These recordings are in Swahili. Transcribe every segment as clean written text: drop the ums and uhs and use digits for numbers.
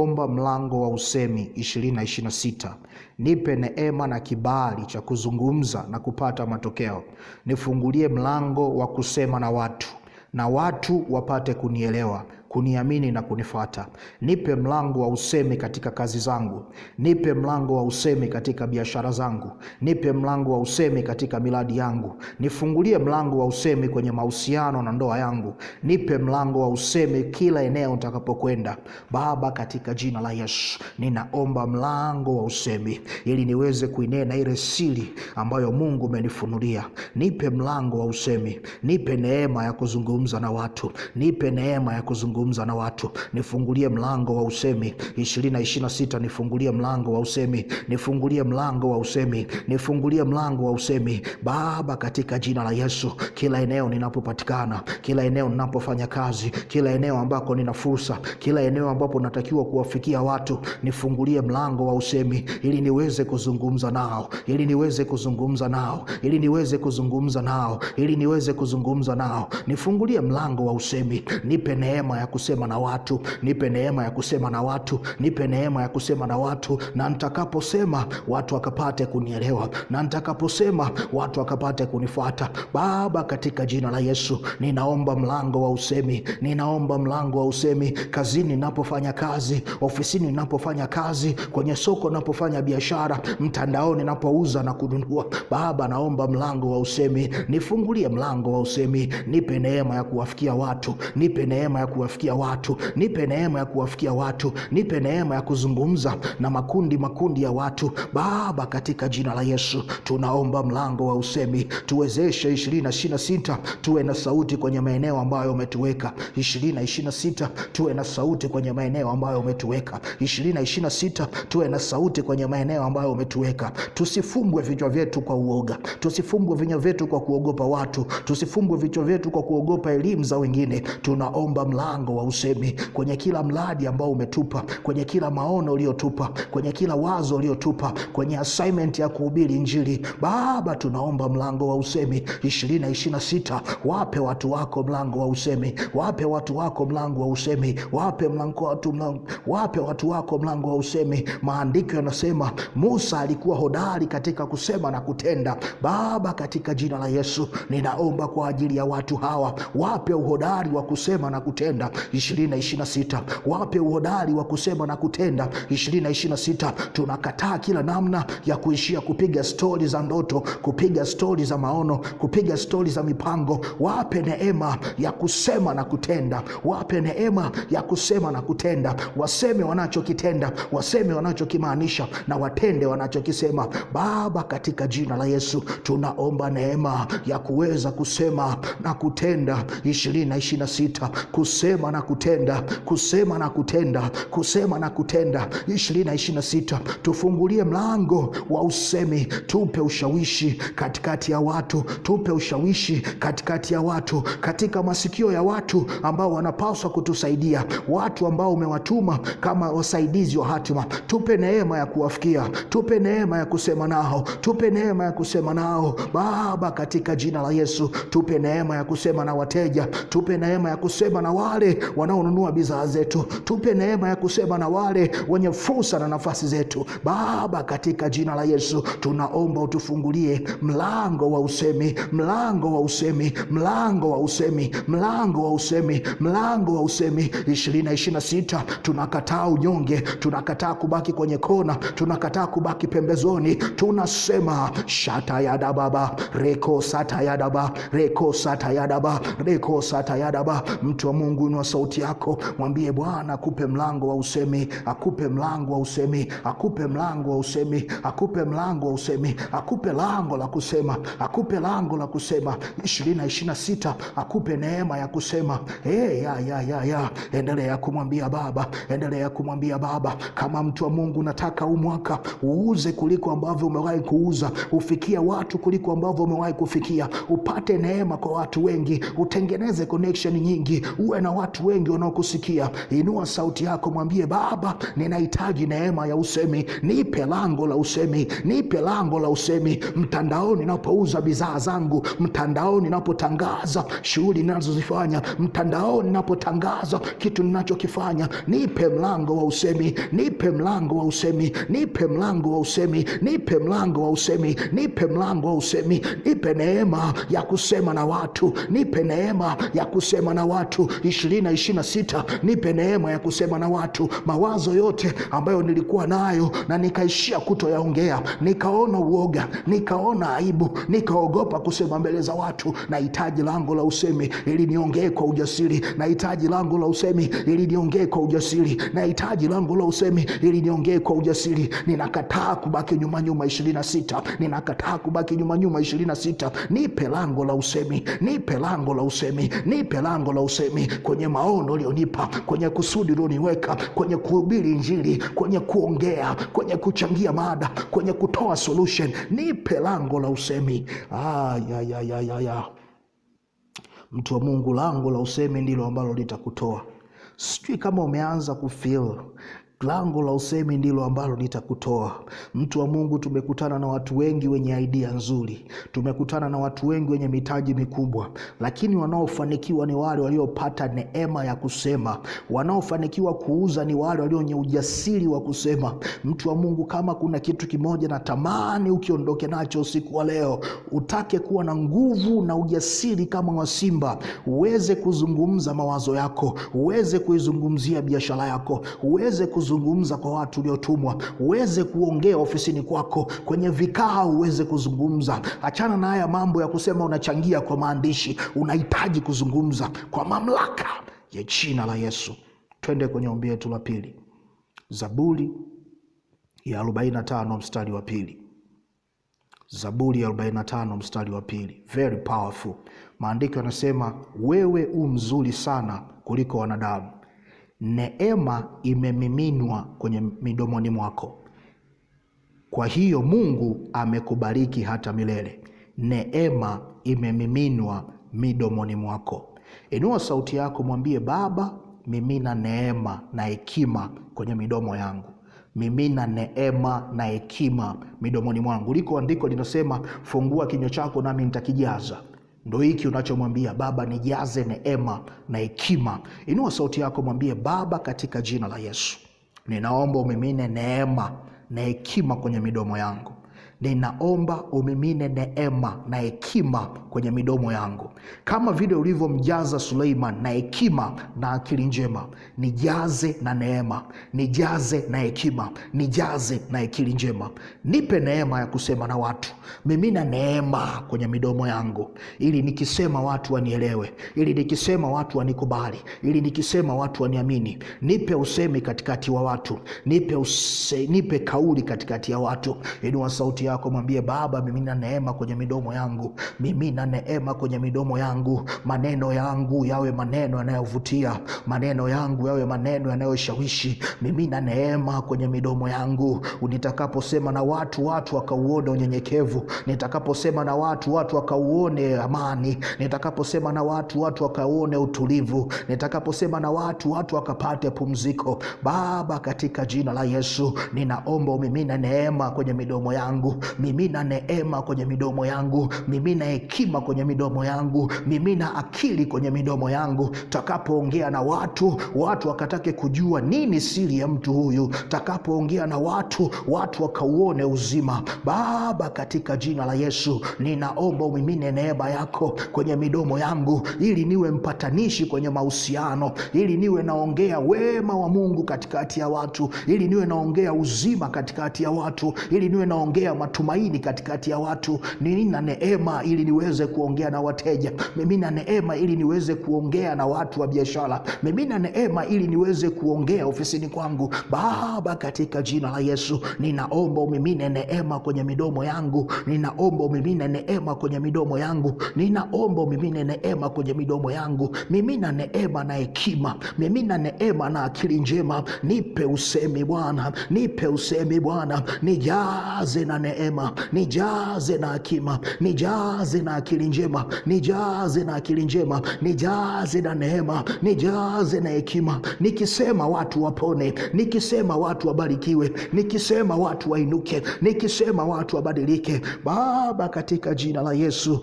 ninaomba mlango wa usemi 2026. Nipe neema na kibali cha kuzungumza na kupata matokeo. Nifungulie mlango wa kusema na watu wapate kunielewa, kuniamini na kunifuata. Nipe mlango wa usemi katika kazi zangu. Nipe mlango wa usemi katika biashara zangu. Nipe mlango wa usemi katika miradi yangu. Nifungulie mlango wa usemi kwenye mahusiano na ndoa yangu. Nipe mlango wa usemi kila eneo nitakapokwenda. Baba, katika jina la Yesu, ninaomba mlango wa usemi ili niweze kuinena ile siri ambayo Mungu amenifunulia. Nipe mlango wa usemi. Nipe neema ya kuzungumza na watu. Nipe neema ya kuzungumza na watu. Nifungulie mlango wa usemi 2026. Nifungulie mlango wa usemi. Nifungulie mlango wa usemi. Nifungulie mlango wa usemi. Baba, katika jina la Yesu, kila eneo ninapopatikana, kila eneo ninapofanya kazi, kila eneo ambako nina fursa, kila eneo ambapo natakiwa kuwafikia watu, nifungulie mlango wa usemi ili niweze kuzungumza nao, ili niweze kuzungumza nao, ili niweze kuzungumza nao, ili niweze kuzungumza nao. Nifungulie mlango wa usemi. Nipe neema ya kusema na watu. Nipe neema ya kusema na watu. Nipe neema ya kusema na watu, na nitakaposema watu wakapate kunielewa, na nitakaposema watu wakapate kunifuata. Baba, katika jina la Yesu, ninaomba mlango wa usemi. Ninaomba mlango wa usemi kazini ninapofanya kazi, ofisini ninapofanya kazi, kwenye soko ninapofanya biashara, mtandaoni ninapouza na kununua. Baba, naomba mlango wa usemi. Nifungulie mlango wa usemi. Nipe neema ya kuwafikia watu. Nipe neema ya kuwafikia watu. Nipe neema ya kuwafikia watu. Nipe neema ya kuzungumza na makundi ya watu. Baba, katika jina la Yesu, tunaomba mlango wa usemi. Tuwezeshe 2026 tuwe na sauti kwenye maeneo ambayo umetuweka. 2026 tuwe na sauti kwenye maeneo ambayo umetuweka. 2026 tuwe na sauti kwenye maeneo ambayo umetuweka. Tusifumbwe vichwa vyetu kwa uoga. Tusifumbwe vinywa vyetu kwa kuogopa watu. Tusifumbwe vichwa vyetu kwa kuogopa elimu za wengine. Tunaomba mlango wa usemi kwenye kila mradi ambao umetupa, kwenye kila maono uliotupa, kwenye kila wazo uliotupa, kwenye assignment ya kuhubiri Injili. Baba, tunaomba mlango wa usemi 2026. Wape watu wako mlango wa usemi. Wape watu wako mlango wa usemi. Wape watu wako mlango wa usemi. Maandiko yanasema Musa alikuwa hodari katika kusema na kutenda. Baba, katika jina la Yesu, ninaomba kwa ajili ya watu hawa. Wape uhodari wa kusema na kutenda 2026. Wape uhodari wa kusema na kutenda 2026. Tunakataa kila namna ya kuishia kupiga stori za ndoto, kupiga stori za maono, kupiga stori za mipango. Wape neema ya kusema na kutenda. Wape neema ya kusema na kutenda. Waseme wanachokitenda, waseme wanachokimaanisha, na watende wanachokisema. Baba, katika jina la Yesu, tunaomba neema ya kuweza kusema na kutenda 2026. Kusema na kutenda, kusema na kutenda, kusema na kutenda 2026. Tufungulie mlango wa usemi. Tupe ushawishi katikati ya watu. Tupe ushawishi katikati ya watu, katika masikio ya watu ambao wanapaswa kutusaidia, watu ambao umewatuma kama wasaidizi wa hatima. Tupe neema ya kuwafikia. Tupe neema ya kusema nao. Tupe neema ya kusema nao. Baba, katika jina la Yesu, tupe neema ya kusema na wateja. Tupe neema ya kusema na wale wanaonunua bidhaa zetu. Tupe neema ya kusema na wale wenye fursa na nafasi zetu. Baba, katika jina la Yesu, tunaomba utufungulie mlango wa usemi. Mlango wa usemi. Mlango wa usemi. Mlango wa usemi. Mlango wa usemi 2026. Tunakataa unyonge. Tunakataa kubaki kwenye kona. Tunakataa kubaki pembezoni. Tunasema shata yada baba, reko sata yada ba, reko sata yada ba, reko sata yada ba. Mtu wa Mungu, inua sauti yako, mwambie Bwana akupe mlango wa usemi. Akupe mlango wa usemi. Akupe mlango wa usemi. Akupe mlango wa usemi. Akupe lango la kusema. Akupe lango la kusema 2026. Akupe neema ya kusema. Endelea kumwambia Baba. Endelea kumwambia Baba. Kama mtu wa Mungu, nataka huu mwaka uuze kuliko ambavyo umewahi kuuza. Ufikie watu kuliko ambavyo umewahi kufikia. Upate neema kwa watu wengi. Utengeneze connection nyingi. Uwe na watu watu wengi wanaokusikia. Inua sauti yako, mwambie Baba, ninahitaji neema ya usemi. Nipe lango la usemi, nipe lango la usemi. Mtandaoni ninapouza bidhaa zangu, mtandaoni ninapotangaza shughuli ninazozifanya, mtandaoni ninapotangaza kitu ninachokifanya, nipe mlango wa usemi, nipe mlango wa usemi, nipe mlango wa usemi, nipe mlango wa usemi, nipe mlango wa usemi. Nipe neema ya kusema na watu, nipe neema ya kusema na watu. 2026 nipe neema ya kusema na watu. Mawazo yote ambayo nilikuwa nayo na nikaishia kutoyaongea, nikaona uoga, nikaona aibu, nikaogopa kusema mbele za watu, nahitaji lango la usemi ili niongee kwa ujasiri. Nahitaji lango la usemi ili niongee kwa ujasiri. Nahitaji lango la usemi ili niongee kwa ujasiri. Ninakataa kubaki nyuma 26. Ninakataa kubaki nyuma 26. Nipe lango la usemi, nipe lango la usemi, nipe lango la usemi kwenye maono ulionipa, kwenye kusudi ulioniweka, kwenye kuhubiri Injili, kwenye kuongea, kwenye kuchangia mada, kwenye kutoa solution. Nipe lango la usemi. Mtu wa Mungu, lango la usemi ndilo ambalo litakutoa. Sijui kama umeanza kufeel, lango la usemi ndilo ambalo litakutoa. Mtu wa Mungu, tumekutana na watu wengi wenye idea nzuri, tumekutana na watu wengi wenye mitaji mikubwa, lakini wanaofanikiwa ni wale waliopata neema ya kusema. Wanaofanikiwa kuuza ni wale walio wenye ujasiri wa kusema. Mtu wa Mungu, kama kuna kitu kimoja natamani ukiondoke nacho usiku wa leo, utake kuwa na nguvu na ujasiri kama wa simba, uweze kuzungumza mawazo yako, uweze kuizungumzia biashara yako, uweze kuzungumza kwa watu uliotumwa, uweze kuongea ofisini kwako, kwenye vikao uweze kuzungumza. Achana na haya mambo ya kusema unachangia kwa maandishi. Unahitaji kuzungumza kwa mamlaka ya jina la Yesu. Twende kwenye ombi letu la pili. Zaburi ya 45 mstari wa pili. Zaburi ya 45 mstari wa pili. Very powerful. Maandiko yanasema, wewe mzuri sana kuliko wanadamu, neema imemiminwa kwenye midomoni mwako, kwa hiyo Mungu amekubariki hata milele. Neema imemiminwa midomoni mwako. Inua sauti yako, mwambie Baba, mimina neema na hekima kwenye midomo yangu. Mimina neema na hekima midomoni mwangu. Liko andiko linasema, fungua kinywa chako nami nitakijaza. Ndo hiki unachomwambia Baba, nijaze neema na hekima. Inua sauti yako, mwambie Baba, katika jina la Yesu, ninaomba umimine neema na hekima kwenye midomo yangu. Ninaomba umimine neema na hekima kwenye midomo yangu, kama vile ulivyomjaza Suleiman na hekima na akili njema. Nijaze na neema, nijaze na hekima, nijaze na akili njema. Nipe neema ya kusema na watu. Mimina neema kwenye midomo yangu, ili nikisema watu wanielewe, ili nikisema watu wanikubali, ili nikisema watu waniamini. Nipe usemi katikati wa watu, nipe kauli katikati ya watu. Inua sauti yako, mwambie Baba, mimina neema kwenye midomo yangu, mimina neema kwenye midomo yangu. Maneno yangu yawe maneno yanayovutia, maneno yangu yawe maneno yanayoshawishi. Mimina neema kwenye midomo yangu. Nitakaposema na watu, watu wakauone unyenyekevu. Nitakaposema na watu, watu wakauone amani. Nitakaposema na watu, watu wakauone utulivu. Nitakaposema na watu, watu wakapate pumziko. Baba, katika jina la Yesu, ninaomba umimina neema kwenye midomo yangu. Mimina neema kwenye midomo yangu, mimina hekima kwenye midomo yangu, mimina akili kwenye midomo yangu. Takapoongea na watu, watu wakatake kujua nini siri ya mtu huyu. Takapoongea na watu, watu wakauone uzima. Baba, katika jina la Yesu, ninaomba umimine neema yako kwenye midomo yangu, ili niwe mpatanishi kwenye mahusiano, ili niwe naongea wema wa Mungu katikati ya watu, ili niwe naongea uzima katikati ya watu, ili niwe naongea matumaini katikati ya watu. Nina neema ili niweze kuongea na wateja. Mimina neema ili niweze kuongea na watu wa biashara. Mimina neema ili niweze kuongea ofisini kwangu. Baba, katika jina la Yesu, ninaomba umimine neema kwenye midomo yangu. Ninaomba umimine neema kwenye midomo yangu. Ninaomba umimine neema kwenye midomo yangu. Mimina neema na hekima, mimina neema na akili njema. Nipe usemi Bwana, nipe usemi Bwana. Nijaze na neema neema, nijaze na hekima, nijaze na akili njema, nijaze na akili njema, nijaze na neema, nijaze na hekima. Nikisema watu wapone, nikisema watu wabarikiwe, nikisema watu wainuke, nikisema watu wabadilike. Baba, katika jina la Yesu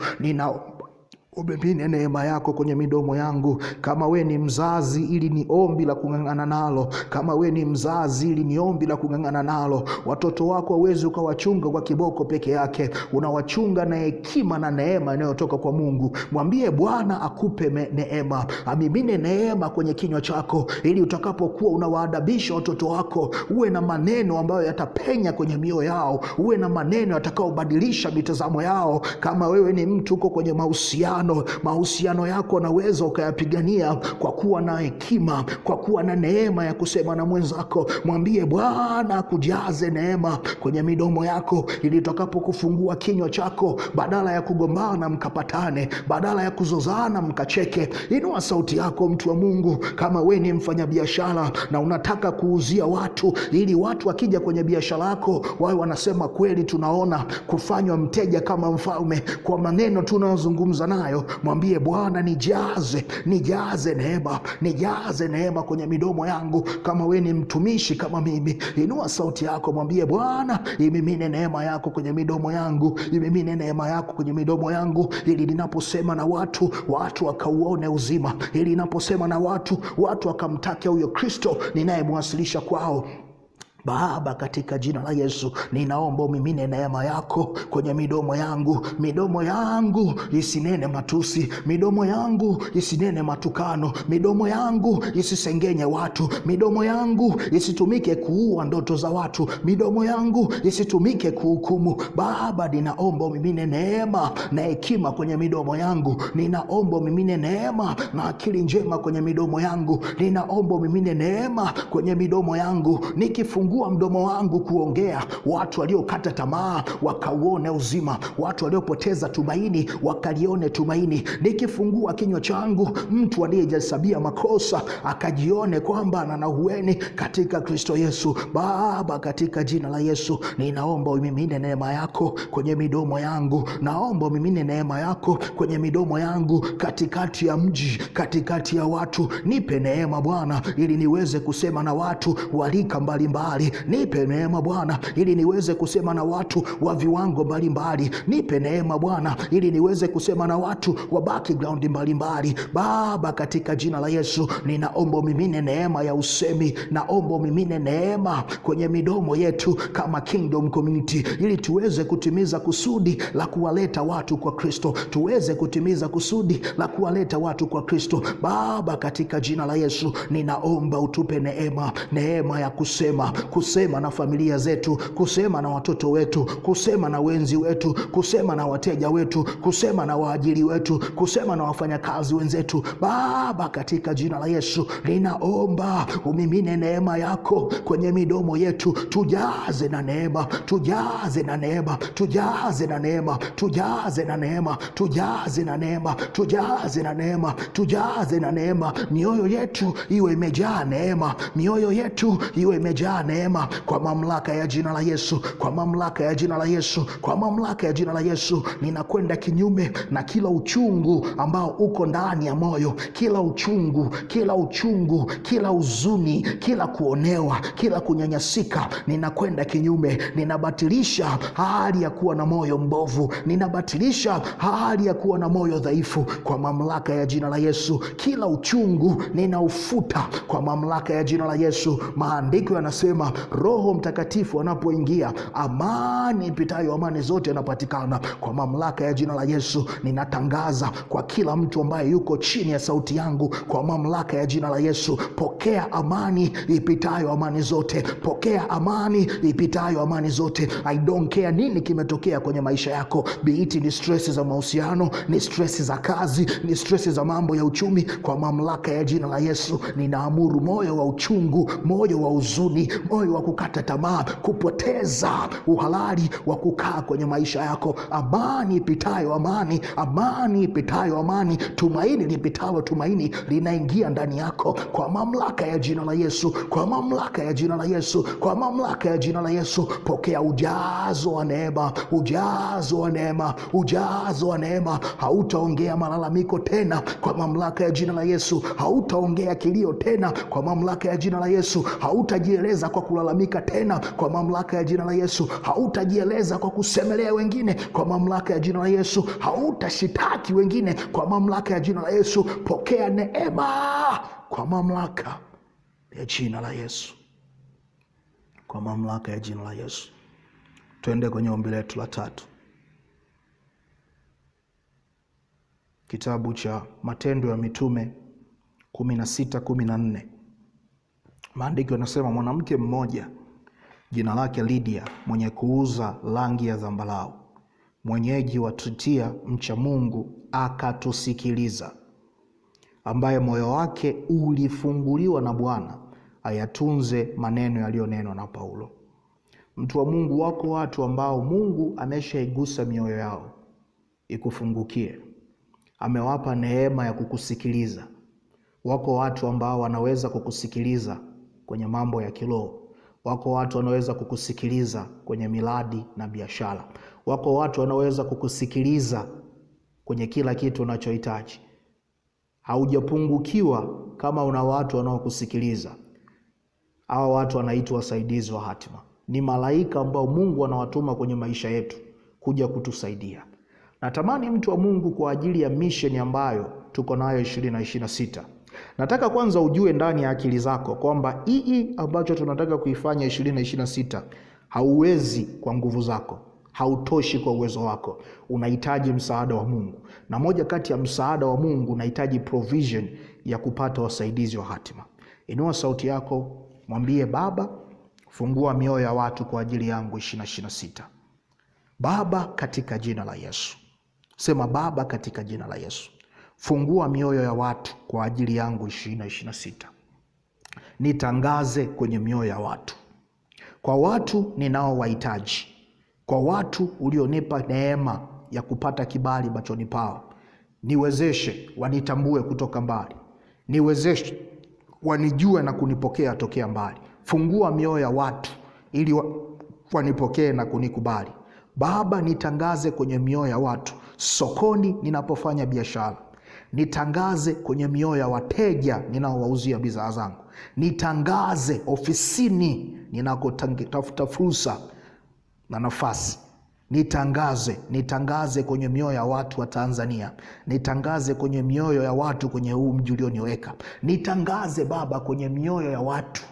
umimine neema yako kwenye midomo yangu. Kama we ni mzazi, ili ni ombi la kung'ang'ana nalo. Kama we ni mzazi, ili ni ombi la kung'ang'ana nalo. Watoto wako hauwezi ukawachunga kwa kiboko peke yake, unawachunga na hekima na neema inayotoka kwa Mungu. Mwambie Bwana akupe neema, amimine neema kwenye kinywa chako, ili utakapokuwa unawaadabisha watoto wako, uwe na maneno ambayo yatapenya kwenye mioyo yao, uwe na maneno yatakaobadilisha mitazamo yao. Kama wewe ni mtu uko kwenye mahusiano yako naweza ukayapigania kwa kuwa na hekima, kwa kuwa na neema ya kusema na mwenzako. Mwambie Bwana kujaze neema kwenye midomo yako, ili utakapokufungua kinywa chako, badala ya kugombana mkapatane, badala ya kuzozana mkacheke. Inua sauti yako, mtu wa Mungu. Kama we ni mfanyabiashara na unataka kuuzia watu, ili watu wakija kwenye biashara yako wawe wanasema kweli tunaona kufanywa mteja kama mfalme kwa maneno tunayozungumza nayo, mwambie Bwana nijaze neema, nijaze neema kwenye midomo yangu. Kama we ni mtumishi kama mimi, inua sauti yako, mwambie Bwana imimine neema yako kwenye midomo yangu, imimine neema yako kwenye midomo yangu, ili ninaposema na watu wakauone uzima, ili ninaposema na watu wakamtake huyo Kristo ninayemwasilisha kwao. Baba, katika jina la Yesu ninaomba umimine neema yako kwenye midomo yangu. Midomo yangu isinene matusi, midomo yangu isinene matukano, midomo yangu isisengenye watu, midomo yangu isitumike kuua ndoto za watu, midomo yangu isitumike kuhukumu. Baba, ninaomba umimine neema na hekima kwenye midomo yangu, ninaomba umimine neema na akili njema kwenye midomo yangu, ninaomba umimine neema kwenye midomo yangu. Nikifungua mdomo wangu kuongea, watu waliokata tamaa wakauone uzima, watu waliopoteza tumaini wakalione tumaini. Nikifungua kinywa changu, mtu aliyejihesabia makosa akajione kwamba ana ahueni katika Kristo Yesu. Baba, katika jina la Yesu ninaomba umimine neema yako kwenye midomo yangu, naomba umimine neema yako kwenye midomo yangu, katikati ya mji, katikati ya watu. Nipe neema Bwana, ili niweze kusema na watu walika mbalimbali. Nipe neema Bwana, ili niweze kusema na watu wa viwango mbalimbali. Nipe neema Bwana, ili niweze kusema na watu wa background mbalimbali. Baba, katika jina la Yesu ninaomba umimine neema ya usemi, naomba umimine neema kwenye midomo yetu kama Kingdom Community, ili tuweze kutimiza kusudi la kuwaleta watu kwa Kristo, tuweze kutimiza kusudi la kuwaleta watu kwa Kristo. Baba, katika jina la Yesu ninaomba utupe neema ya kusema na familia zetu, kusema na watoto wetu, kusema na wenzi wetu, kusema na wateja wetu, kusema na waajiri wetu, kusema na wafanyakazi wenzetu. Baba, katika jina la Yesu ninaomba umimine neema yako kwenye midomo yetu, tujaze na neema, tujaze na neema, tujaze na neema, tujaze na neema, tujaze na neema, tujaze na neema, tujaze na neema. Mioyo yetu iwe imejaa neema, mioyo yetu iwe imejaa neema, kwa mamlaka ya jina la Yesu, kwa mamlaka ya jina la Yesu, kwa mamlaka ya jina la Yesu. Ninakwenda kinyume na kila uchungu ambao uko ndani ya moyo, kila uchungu, kila huzuni, kila kuonewa, kila kunyanyasika. Ninakwenda kinyume, ninabatilisha hali ya kuwa na moyo mbovu, ninabatilisha hali ya kuwa na moyo dhaifu kwa mamlaka ya jina la Yesu. Kila uchungu ninaufuta kwa mamlaka ya jina la Yesu. Maandiko yanasema Roho Mtakatifu anapoingia, amani ipitayo amani zote yanapatikana. Kwa mamlaka ya jina la Yesu ninatangaza kwa kila mtu ambaye yuko chini ya sauti yangu, kwa mamlaka ya jina la Yesu, pokea amani ipitayo amani zote, pokea amani ipitayo amani zote. I don't care nini kimetokea kwenye maisha yako, be it ni stress za mahusiano, ni stress za kazi, ni stress za mambo ya uchumi. Kwa mamlaka ya jina la Yesu ninaamuru moyo wa uchungu, moyo wa huzuni, moyo wa kukata tamaa, kupoteza uhalali wa kukaa kwenye maisha yako. Amani ipitayo amani, amani ipitayo amani, tumaini lipitalo tumaini linaingia ndani yako kwa mamlaka ya jina la Yesu, kwa mamlaka ya jina la Yesu, kwa mamlaka ya jina la Yesu. Pokea ujazo wa neema, ujazo wa neema, ujazo wa neema. Hautaongea malalamiko tena kwa mamlaka ya jina la Yesu. Hautaongea kilio tena kwa mamlaka ya jina la Yesu. Hautajieleza kwa kulalamika tena kwa mamlaka ya jina la Yesu. Hautajieleza kwa kusemelea wengine kwa mamlaka ya jina la Yesu. Hautashitaki wengine kwa mamlaka ya jina la Yesu. Pokea neema kwa mamlaka ya jina la Yesu, kwa mamlaka ya jina la Yesu. Tuende kwenye ombi letu la tatu. Kitabu cha Matendo ya Mitume 16:14. Maandiko yanasema, mwanamke mmoja jina lake Lydia, mwenye kuuza rangi ya zambarau, mwenyeji wa Tritia, mcha Mungu, akatusikiliza, ambaye moyo wake ulifunguliwa na Bwana ayatunze maneno yaliyonenwa na Paulo. Mtu wa Mungu, wako watu ambao Mungu ameshaigusa mioyo yao ikufungukie. Amewapa neema ya kukusikiliza. Wako watu ambao wanaweza kukusikiliza kwenye mambo ya kiroho. Wako watu wanaweza kukusikiliza kwenye miradi na biashara. Wako watu wanaweza kukusikiliza kwenye kila kitu unachohitaji. Haujapungukiwa kama una watu wanaokusikiliza. Hawa watu wanaitwa wasaidizi wa hatima. Ni malaika ambao Mungu anawatuma kwenye maisha yetu kuja kutusaidia. Natamani mtu wa Mungu, kwa ajili ya mission ambayo tuko nayo 2026, nataka kwanza ujue ndani ya akili zako kwamba hii ambacho tunataka kuifanya 2026 hauwezi kwa nguvu zako, hautoshi kwa uwezo wako. Unahitaji msaada wa Mungu, na moja kati ya msaada wa Mungu unahitaji provision ya kupata wasaidizi wa hatima. Inua sauti yako, mwambie Baba, fungua mioyo ya watu kwa ajili yangu 2026. Baba, katika jina la Yesu. Sema, Baba, katika jina la Yesu, fungua mioyo ya watu kwa ajili yangu 2026. Nitangaze kwenye mioyo ya watu, kwa watu ninaowahitaji, kwa watu ulionipa neema ya kupata kibali machoni pao. Niwezeshe wanitambue kutoka mbali, niwezeshe wanijue na kunipokea tokea mbali. Fungua mioyo ya watu ili wanipokee na kunikubali. Baba, nitangaze kwenye mioyo ya watu sokoni ninapofanya biashara. Nitangaze kwenye mioyo ya wateja ninaowauzia bidhaa zangu. Nitangaze ofisini ninakotafuta fursa na nafasi. Nitangaze kwenye mioyo ya watu wa Tanzania. Nitangaze kwenye mioyo ya watu kwenye huu mji ulioniweka. Nitangaze Baba kwenye mioyo ya watu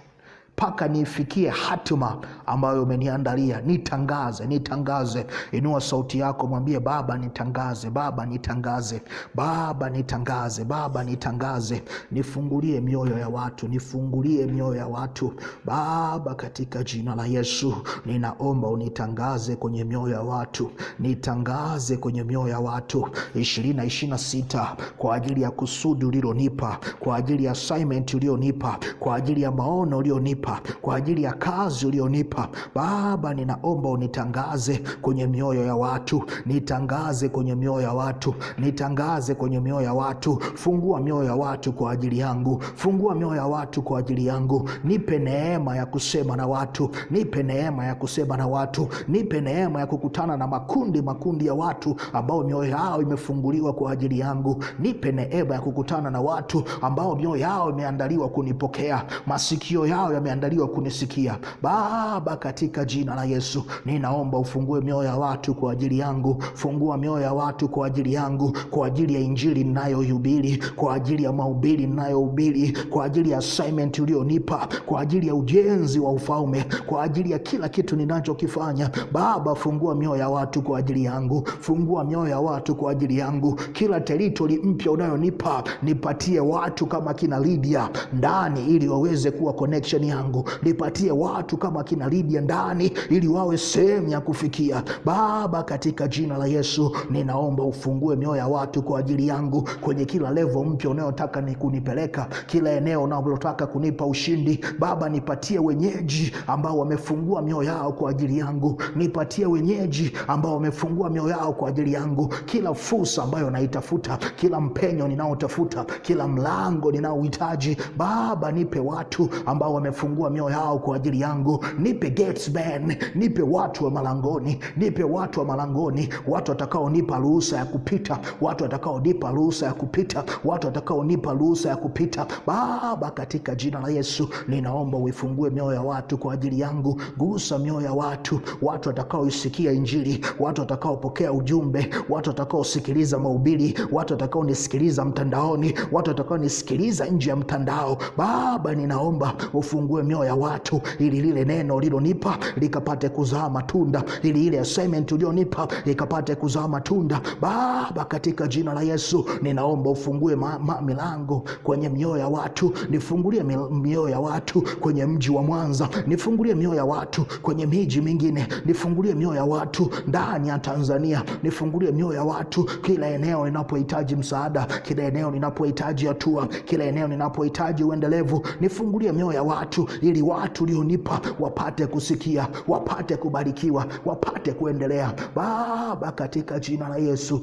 mpaka nifikie hatima ambayo umeniandalia. Nitangaze. Inua sauti yako, mwambie Baba, nitangaze. Baba, nitangaze. Baba, nitangaze. Baba, nitangaze. Nifungulie mioyo ya watu, nifungulie mioyo ya watu Baba, katika jina la Yesu. Ninaomba unitangaze kwenye mioyo ya watu. Nitangaze kwenye mioyo ya watu 2026 kwa ajili ya kusudi ulilonipa, kwa ajili ya assignment ulionipa, kwa ajili ya maono ulionipa, kwa ajili ya kazi ulionipa. Baba, ninaomba unitangaze kwenye mioyo ya watu. Nitangaze kwenye mioyo ya watu. Nitangaze kwenye mioyo ya watu. Fungua mioyo ya watu kwa ajili yangu. Fungua mioyo ya watu kwa ajili yangu. Nipe neema ya kusema na watu. Nipe neema ya kusema na watu. Nipe neema ya kukutana na makundi ya watu ambao mioyo yao imefunguliwa kwa ajili yangu. Nipe neema ya kukutana na watu ambao mioyo yao imeandaliwa kunipokea, masikio yao yameandaliwa kunisikia. Baba, katika jina la Yesu, ninaomba ufungue mioyo ya watu kwa ajili yangu. Fungua mioyo ya watu kwa ajili yangu, kwa ajili ya injili ninayohubiri, kwa ajili ya mahubiri ninayohubiri, kwa ajili ya assignment ulionipa, kwa ajili ya ujenzi wa ufalme, kwa ajili ya kila kitu ninachokifanya. Baba, fungua mioyo ya watu kwa ajili yangu. Fungua mioyo ya watu kwa ajili yangu. Kila territory mpya unayonipa, nipatie watu kama kina Lydia ndani, ili waweze kuwa connection yangu. yangu. Nipatie watu kama kina Lydia ndani ili wawe sehemu ya kufikia. Baba, katika jina la Yesu ninaomba ufungue mioyo ya watu kwa ajili yangu kwenye kila level mpya unayotaka ni kunipeleka, kila eneo unalotaka kunipa ushindi. Baba, nipatie wenyeji ambao wamefungua mioyo yao kwa ajili yangu. Nipatie wenyeji ambao wamefungua mioyo yao kwa ajili yangu. Kila fursa ambayo naitafuta, kila mpenyo ninaotafuta, kila mlango ninaohitaji, Baba nipe watu ambao wamefungua mioyo yao kwa ajili yangu. Nipe gatesmen, nipe watu wa malangoni, nipe watu wa malangoni, watu watakaonipa ruhusa ya kupita, watu watakaonipa ruhusa ya kupita, watu watakaonipa ruhusa ya kupita. Baba, katika jina la Yesu ninaomba uifungue mioyo ya watu kwa ajili yangu. Gusa mioyo ya watu, watu watakaoisikia injili, watu watakaopokea ujumbe, watu watakaosikiliza mahubiri, watu watakaonisikiliza mtandaoni, watu watakaonisikiliza nje ya mtandao. Baba, ninaomba ufungue mioyo ya watu ili lile neno ulilonipa likapate kuzaa matunda, ili ile assignment ulionipa ikapate kuzaa matunda. Baba, katika jina la Yesu ninaomba ufungue milango kwenye mioyo ya watu. Nifungulie mioyo ya watu kwenye mji wa Mwanza, nifungulie mioyo ya watu kwenye miji mingine, nifungulie mioyo ya watu ndani ya Tanzania, nifungulie mioyo ya watu kila eneo ninapohitaji msaada, kila eneo ninapohitaji hatua, kila eneo ninapohitaji uendelevu. Nifungulie mioyo ya watu ili watu ulionipa wapate kusikia, wapate kubarikiwa, wapate kuendelea. Baba, katika jina la Yesu.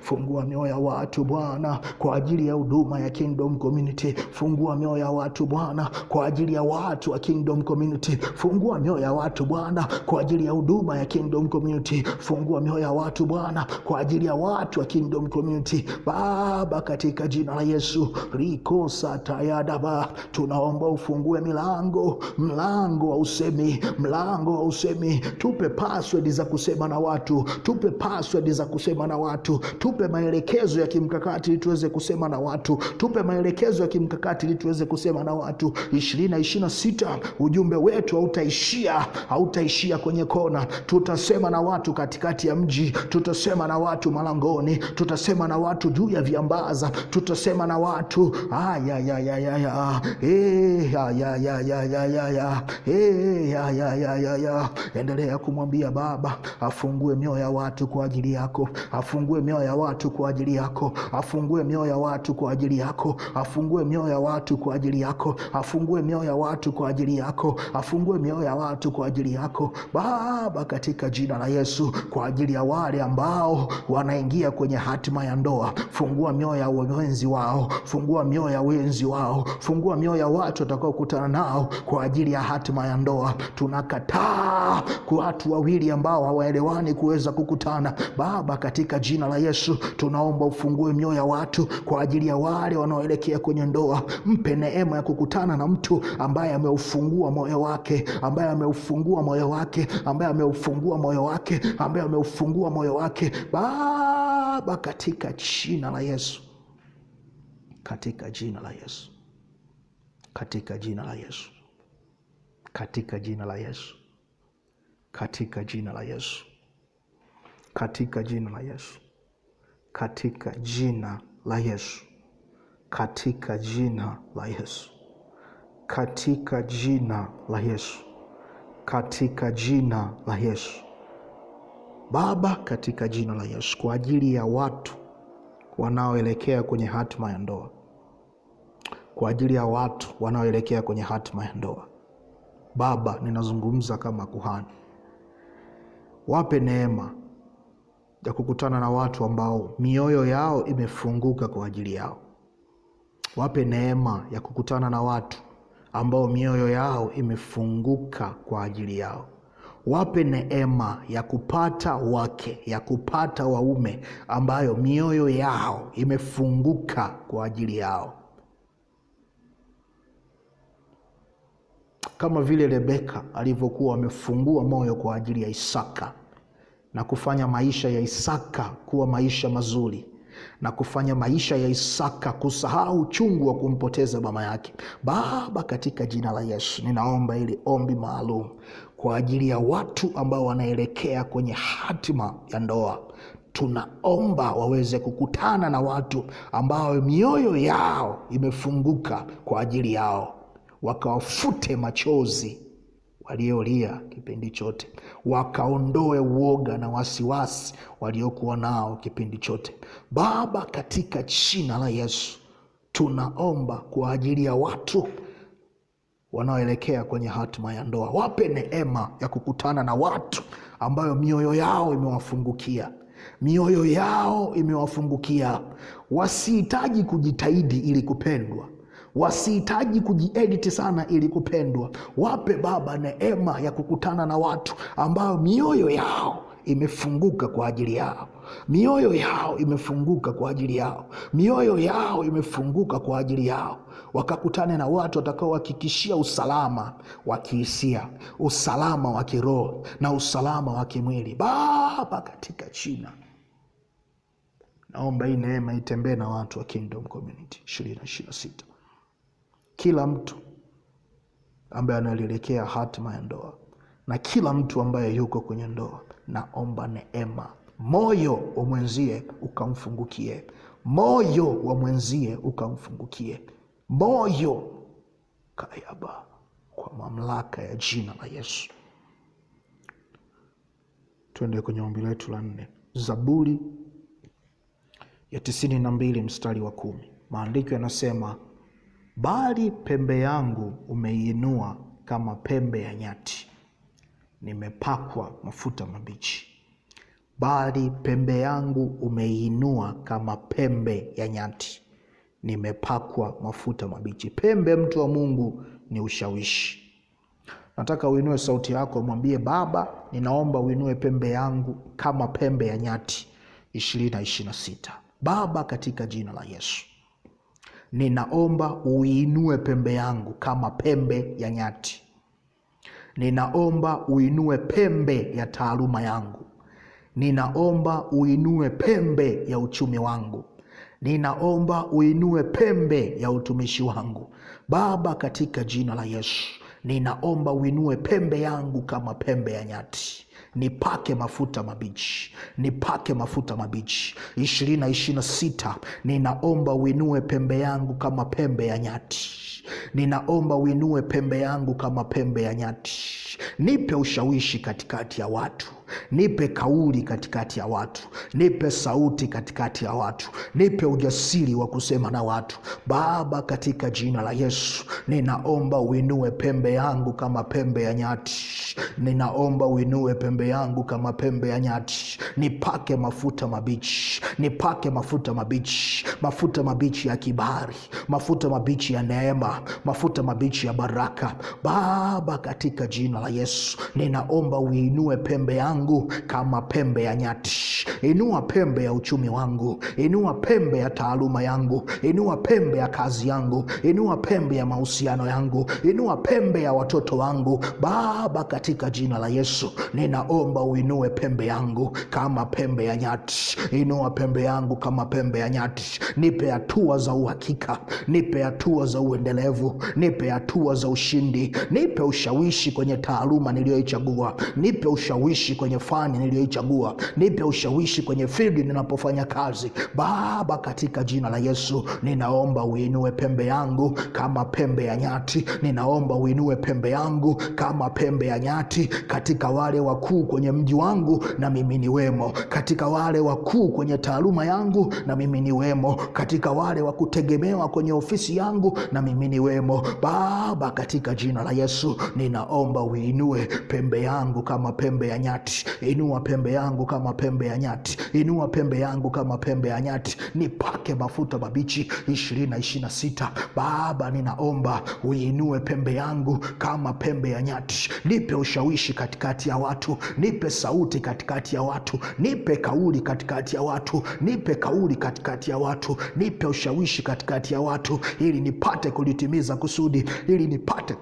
Fungua mioyo ya watu Bwana kwa ajili ya huduma ya Kingdom Community. Fungua mioyo ya watu Bwana kwa ajili ya watu wa Kingdom Community. Fungua mioyo ya watu Bwana kwa ajili ya huduma ya Kingdom Community. Fungua mioyo ya watu Bwana kwa ajili ya watu wa Kingdom Community. Baba, katika jina la Yesu, riko satayadaba, tunaomba ufungue mlango wa usemi, mlango wa usemi. Tupe password za kusema na watu, tupe password za kusema na watu, tupe maelekezo ya kimkakati ili tuweze kusema na watu, tupe maelekezo ya kimkakati ili tuweze kusema na watu. 2026 ujumbe wetu hautaishia kwenye kona. Tutasema na watu katikati ya mji, tutasema na watu malangoni, tutasema na watu juu ya viambaza, tutasema na watu Endelea kumwambia Baba afungue mioyo ya watu kwa ajili yako, afungue mioyo ya watu kwa ajili yako, afungue mioyo ya watu kwa ajili yako, afungue mioyo ya watu kwa ajili yako, afungue mioyo ya watu kwa ajili yako, afungue mioyo ya watu kwa ajili yako. Baba, katika jina la Yesu, kwa ajili ya wale ambao wanaingia kwenye hatima ya ndoa, fungua mioyo ya wenzi wao, fungua mioyo ya wenzi wao, fungua mioyo ya watu watakao kutana nao kwa ajili ya hatima ya ndoa. Tunakataa kwa watu wawili ambao hawaelewani kuweza kukutana. Baba, katika jina la Yesu tunaomba ufungue mioyo ya watu kwa ajili ya wale wanaoelekea kwenye ndoa. Mpe neema ya kukutana na mtu ambaye ameufungua moyo wake, ambaye ameufungua moyo wake, ambaye ameufungua moyo wake, ambaye ameufungua moyo wake. Baba, katika jina la Yesu, katika jina la Yesu, katika jina la Yesu, katika jina la Yesu, katika jina la Yesu, katika jina la Yesu, katika jina la Yesu, katika jina la Yesu, katika jina la Yesu, katika jina la Yesu. Baba, katika jina la Yesu, kwa ajili ya watu wanaoelekea kwenye hatima ya ndoa, kwa ajili ya watu wanaoelekea kwenye hatima ya ndoa, Baba, ninazungumza kama kuhani. Wape neema ya kukutana na watu ambao mioyo yao imefunguka kwa ajili yao. Wape neema ya kukutana na watu ambao mioyo yao imefunguka kwa ajili yao. Wape neema ya kupata wake, ya kupata waume ambayo mioyo yao imefunguka kwa ajili yao. Kama vile Rebeka alivyokuwa amefungua moyo kwa ajili ya Isaka na kufanya maisha ya Isaka kuwa maisha mazuri, na kufanya maisha ya Isaka kusahau uchungu wa kumpoteza mama yake. Baba, katika jina la Yesu ninaomba ili ombi maalum kwa ajili ya watu ambao wanaelekea kwenye hatima ya ndoa. tunaomba waweze kukutana na watu ambao mioyo yao imefunguka kwa ajili yao, wakawafute machozi waliolia kipindi chote, wakaondoe uoga na wasiwasi waliokuwa nao kipindi chote. Baba, katika jina la Yesu tunaomba kwa ajili ya watu wanaoelekea kwenye hatima ya ndoa. Wape neema ya kukutana na watu ambayo mioyo yao imewafungukia, mioyo yao imewafungukia. Wasihitaji kujitahidi ili kupendwa, wasihitaji kujiedit sana ili kupendwa. Wape Baba neema ya kukutana na watu ambao mioyo yao imefunguka kwa ajili yao, mioyo yao imefunguka kwa ajili yao, mioyo yao imefunguka kwa ajili yao. Wakakutane na watu watakaowahakikishia usalama wa kihisia, usalama wa kiroho na usalama wa kimwili. Baba, katika jina naomba hii neema itembee na watu wa Kingdom Community 2026. Kila mtu ambaye anaelekea hatima ya ndoa na kila mtu ambaye yuko kwenye ndoa, naomba neema, moyo wa mwenzie ukamfungukie, moyo wa mwenzie ukamfungukie, moyo kayaba, kwa mamlaka ya jina la Yesu. Tuende kwenye ombi letu la 4. Zaburi ya 92 mstari wa 10. Maandiko yanasema, bali pembe yangu umeiinua kama pembe ya nyati, nimepakwa mafuta mabichi. Bali pembe yangu umeiinua kama pembe ya nyati, nimepakwa mafuta mabichi. Pembe, mtu wa Mungu, ni ushawishi. Nataka uinue sauti yako, mwambie Baba, ninaomba uinue pembe yangu kama pembe ya nyati 2026. Baba, katika jina la Yesu, ninaomba uinue pembe yangu kama pembe ya nyati. Ninaomba uinue pembe ya taaluma yangu. Ninaomba uinue pembe ya uchumi wangu. Ninaomba uinue pembe ya utumishi wangu. Baba, katika jina la Yesu, ninaomba uinue pembe yangu kama pembe ya nyati. Nipake mafuta mabichi, nipake mafuta mabichi 2026. Ninaomba uinue pembe yangu kama pembe ya nyati. Ninaomba uinue pembe yangu kama pembe ya nyati. Nipe ushawishi katikati ya watu, nipe kauli katikati ya watu, nipe sauti katikati ya watu, nipe ujasiri wa kusema na watu. Baba, katika jina la Yesu, ninaomba uinue pembe yangu kama pembe ya nyati. Ninaomba uinue pembe yangu kama pembe ya nyati. Nipake mafuta mabichi, nipake mafuta mabichi, mafuta mabichi ya kibali, mafuta mabichi ya neema, mafuta mabichi ya baraka. Baba, katika jina la Yesu, ninaomba uinue pembe yangu kama pembe ya nyati. Inua pembe ya uchumi wangu, inua pembe ya taaluma yangu, inua pembe ya kazi yangu, inua pembe ya mahusiano yangu, inua pembe ya watoto wangu. Baba, katika jina la Yesu, ninaomba uinue pembe yangu kama pembe ya nyati. Inua pembe yangu kama pembe ya nyati. Nipe hatua za uhakika, nipe hatua za uendelevu, nipe hatua za ushindi, nipe ushawishi kwenye taaluma niliyoichagua, nipe ushawishi kwenye fani niliyoichagua, nipe ushawishi kwenye field ninapofanya kazi. Baba, katika jina la Yesu, ninaomba uinue pembe yangu kama pembe ya nyati. Ninaomba uinue pembe yangu kama pembe ya nyati. Katika wale wakuu kwenye mji wangu, na mimi ni wemo. Katika wale wakuu kwenye taaluma yangu, na mimi ni wemo. Katika wale wa kutegemewa kwenye ofisi yangu, na mimi ni wemo. Baba, katika jina la Yesu, ninaomba uinue pembe yangu kama pembe ya nyati. Inua pembe yangu kama pembe ya nyati. Inua pembe yangu kama pembe ya nyati. Nipake mafuta mabichi 2026. Baba, ninaomba uinue pembe yangu kama pembe ya nyati. Nipe ushawishi katikati ya watu, nipe sauti katikati ya watu, nipe kauli katikati ya watu, nipe kauli katikati ya watu, nipe ushawishi katikati ya watu, ili nipate kulitimiza kusudi, ili nipate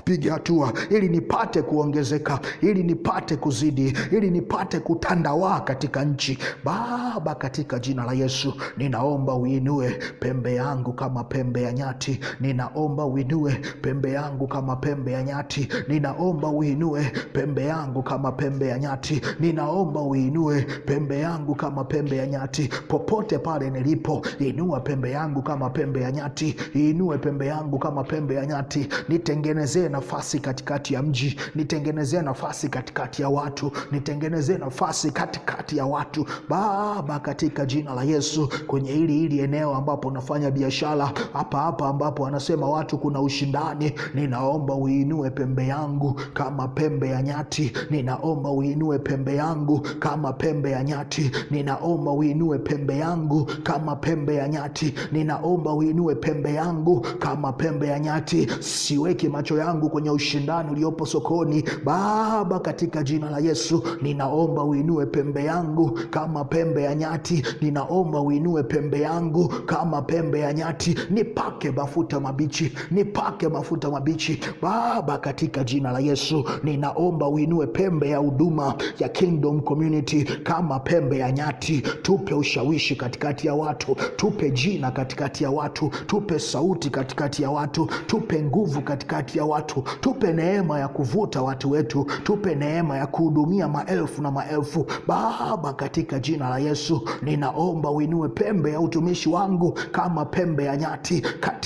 kupiga hatua, ili nipate kuongezeka, ili nipate kuzidi, ili nipate kutandawaa katika nchi. Baba, katika jina la Yesu, ninaomba uinue pembe yangu kama pembe ya nyati. Ninaomba uinue pembe yangu kama pembe ya nyati. Ninaomba uinue pembe yangu kama pembe ya nyati. Ninaomba uinue pembe yangu kama pembe ya nyati. Popote pale nilipo, inua pembe yangu kama pembe ya nyati. Inue pembe yangu kama pembe ya nyati. Nitengenezee nafasi katikati ya mji, nitengenezee nafasi katikati ya watu, nitengenezee nafasi katikati ya watu Baba, katika jina la Yesu. Kwenye hili eneo ambapo nafanya biashara, hapa ambapo anasema watu kuna ushindani, ninaomba uinue pembe yangu kama pembe ya nyati. Ninaomba uinue pembe yangu kama pembe ya nyati. Ninaomba uinue pembe yangu kama pembe ya nyati. Ninaomba uinue pembe yangu kama pembe ya nyati. Siweki macho yangu kwenye ushindani uliopo sokoni Baba, katika jina la Yesu. Ninaomba uinue pembe yangu kama pembe ya nyati. Ninaomba uinue pembe yangu kama pembe ya nyati. Nipake mafuta mabichi, nipake mafuta mabichi Baba, katika jina la Yesu. Ninaomba uinue pembe ya huduma ya Kingdom Community kama pembe ya nyati. Tupe ushawishi katikati ya watu, tupe jina katikati ya watu, tupe sauti katikati ya watu, tupe nguvu katikati ya watu, tupe neema ya kuvuta watu wetu, tupe neema ya kuhudumia maelfu na maelfu Baba, katika jina la Yesu. Ninaomba uinue pembe ya utumishi wangu kama pembe ya nyati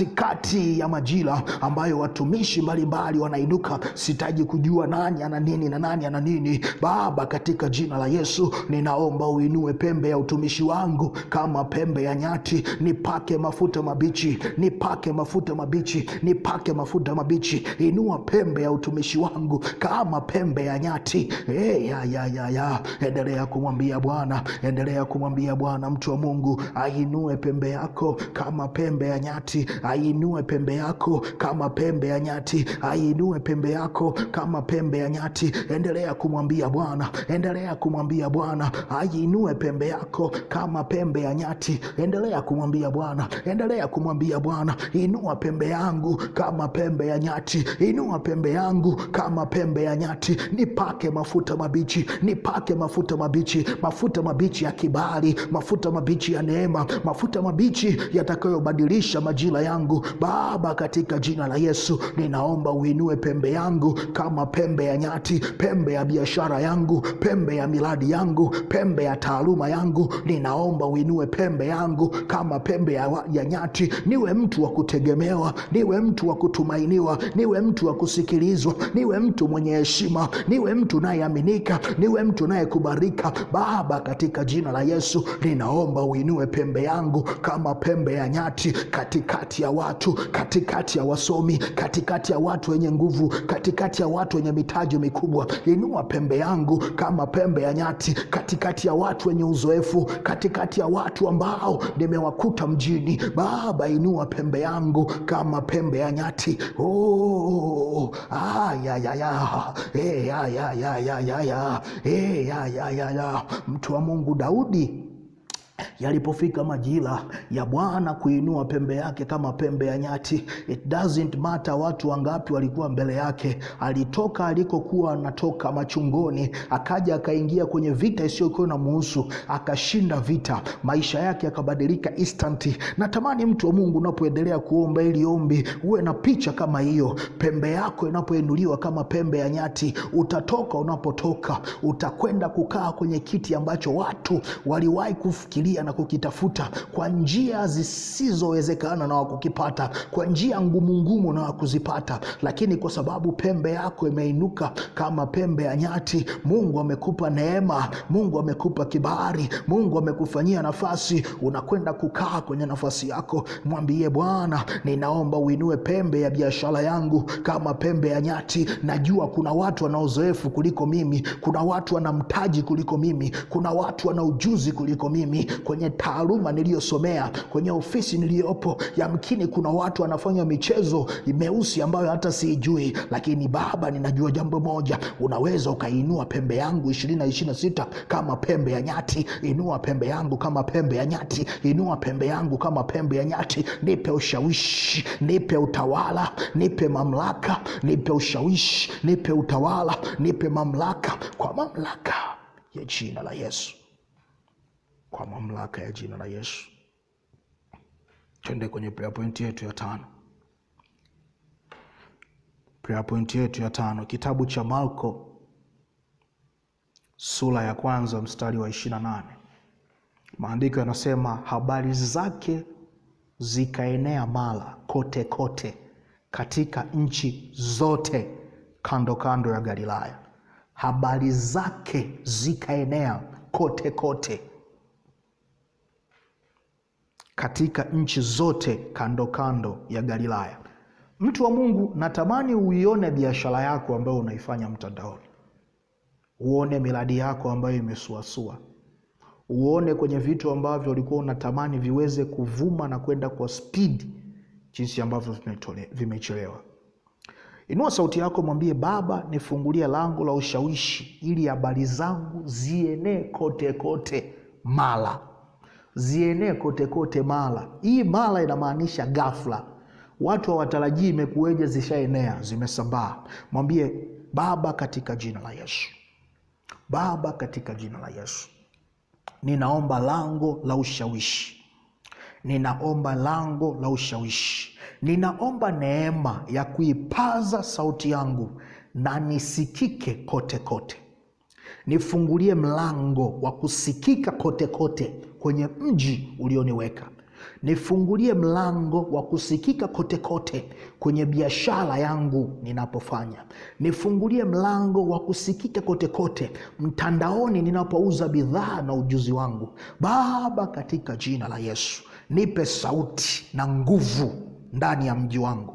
katikati ya majira ambayo watumishi mbalimbali wanainuka. Sitaji kujua nani ana nini na nani ana nini Baba, katika jina la Yesu. Ninaomba uinue pembe ya utumishi wangu kama pembe ya nyati. Nipake mafuta mabichi, nipake mafuta mabichi, nipake mafuta mabichi. Inua pembe ya utumishi wangu kama pembe ya nyati. Endelea kumwambia Bwana, endelea kumwambia Bwana. Mtu wa Mungu, ainue pembe yako kama pembe ya nyati. Ainue pembe yako kama pembe ya nyati. Ainue pembe yako kama pembe ya nyati. Endelea kumwambia Bwana, endelea kumwambia Bwana. Ainue pembe yako kama pembe ya nyati. Endelea kumwambia Bwana, endelea kumwambia Bwana. Inua pembe yangu kama pembe ya nyati. Inua pembe yangu kama pembe ya nyati. Nipake mafuta mabichi, nipake mafuta mabichi, mafuta mabichi ya kibali, mafuta mabichi ya neema, mafuta mabichi yatakayobadilisha majira yangu Baba, katika jina la Yesu. Ninaomba uinue pembe yangu kama pembe ya nyati, pembe ya biashara yangu, pembe ya miradi yangu, pembe ya taaluma yangu. Ninaomba uinue pembe yangu kama pembe ya nyati. Niwe mtu wa kutegemewa, niwe mtu wa kutumainiwa, niwe mtu wa kusikilizwa, niwe mtu mwenye heshima, niwe mtu nayeaminika, niwe mtu nayekubarika Baba, katika jina la Yesu. Ninaomba uinue pembe yangu kama pembe ya nyati katikati ya watu, katikati ya wasomi, katikati ya watu wenye nguvu, katikati ya watu wenye mitaji mikubwa. Inua pembe yangu kama pembe ya nyati katikati ya watu wenye uzoefu, katikati ya watu ambao nimewakuta mjini Baba. Inua pembe yangu kama pembe ya nyati. Mtu wa Mungu, Daudi yalipofika majira ya Bwana kuinua pembe yake kama pembe ya nyati, it doesn't matter watu wangapi walikuwa mbele yake. Alitoka alikokuwa anatoka machungoni, akaja akaingia kwenye vita isiyokuwa na muhusu, akashinda vita, maisha yake yakabadilika instant. Natamani mtu wa Mungu, unapoendelea kuomba ili ombi, uwe na picha kama hiyo. Pembe yako inapoinuliwa kama pembe ya nyati, utatoka unapotoka, utakwenda kukaa kwenye kiti ambacho watu waliwahi kufikiria na kukitafuta kwa njia zisizowezekana na wakukipata, kwa njia ngumu na wakuzipata. Lakini kwa sababu pembe yako imeinuka kama pembe ya nyati, Mungu amekupa neema, Mungu amekupa kibali, Mungu amekufanyia nafasi. Unakwenda kukaa kwenye nafasi yako. Mwambie Bwana, ninaomba uinue pembe ya biashara yangu kama pembe ya nyati. Najua kuna watu wana uzoefu kuliko mimi, kuna watu wana mtaji kuliko mimi, kuna watu wana ujuzi kuliko mimi. kwenye taaluma niliyosomea, kwenye ofisi niliyopo, yamkini kuna watu wanafanya michezo meusi ambayo hata sijui, lakini Baba, ninajua jambo moja, unaweza ukainua pembe yangu 2026 kama pembe ya nyati. Inua pembe yangu kama pembe ya nyati, inua pembe yangu kama pembe ya nyati. Nipe ushawishi, nipe utawala, nipe mamlaka, nipe ushawishi, nipe utawala, nipe mamlaka, kwa mamlaka ya jina la Yesu, kwa mamlaka ya jina la Yesu. Twende kwenye prayer point yetu ya 5. Prayer point yetu ya 5, kitabu cha Marko sura ya 1 mstari wa 28. Maandiko yanasema, habari zake zikaenea mara kote kote katika nchi zote kando kando ya Galilaya. Habari zake zikaenea kote kote katika nchi zote kando kando ya Galilaya. Mtu wa Mungu, natamani uione biashara yako ambayo unaifanya mtandaoni. Uone miradi yako ambayo imesuasua. Uone kwenye vitu ambavyo ulikuwa unatamani viweze kuvuma na kwenda kwa speed, jinsi ambavyo vimechelewa. Inua sauti yako, mwambie Baba, nifungulie lango la ushawishi ili habari zangu zienee kote kote mara. Zienee kote kote mara. Hii mara inamaanisha ghafla. Watu hawatarajii imekueje, zishaenea, zimesambaa. Mwambie Baba, katika jina la Yesu. Baba, katika jina la Yesu, ninaomba lango la ushawishi. Ninaomba lango la ushawishi. Ninaomba neema ya kuipaza sauti yangu na nisikike kote kote. Nifungulie mlango wa kusikika kote kote kwenye mji ulioniweka. Nifungulie mlango wa kusikika kote kote kwenye biashara yangu ninapofanya. Nifungulie mlango wa kusikika kote kote mtandaoni ninapouza bidhaa na ujuzi wangu. Baba, katika jina la Yesu, nipe sauti na nguvu ndani ya mji wangu.